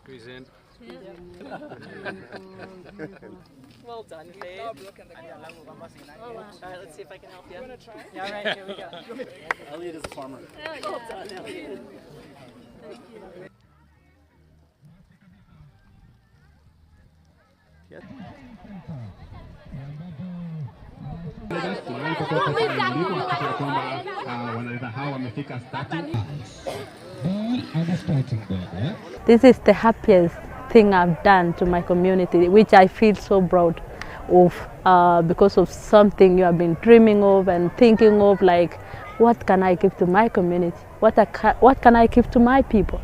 Present. Well done, Faith. All right, let's see if I can help you. You want to try? Yeah, all right, here we go. Elliot is a farmer. Well done, Elliot. This is the happiest thing I've done to my community, which I feel so proud of, because of something you have been dreaming of and thinking of, like, what can I give to my community? What can I give to my people?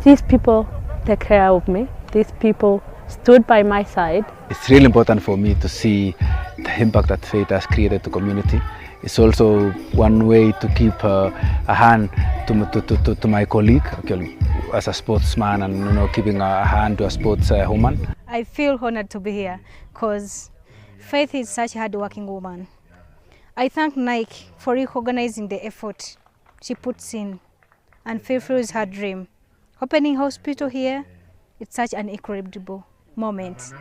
These people take care of me. These people stood by my side. It's really important for me to see the impact that faith has created to community. It's also one way to keep a hand to my colleague, actually, as a sportsman, and keeping a hand to a sportswoman. I feel honored to be here because Faith is such a hard-working woman. I thank Nike for recognizing the effort she puts in and fulfills her dream. Opening hospital here, it's such an incredible moment.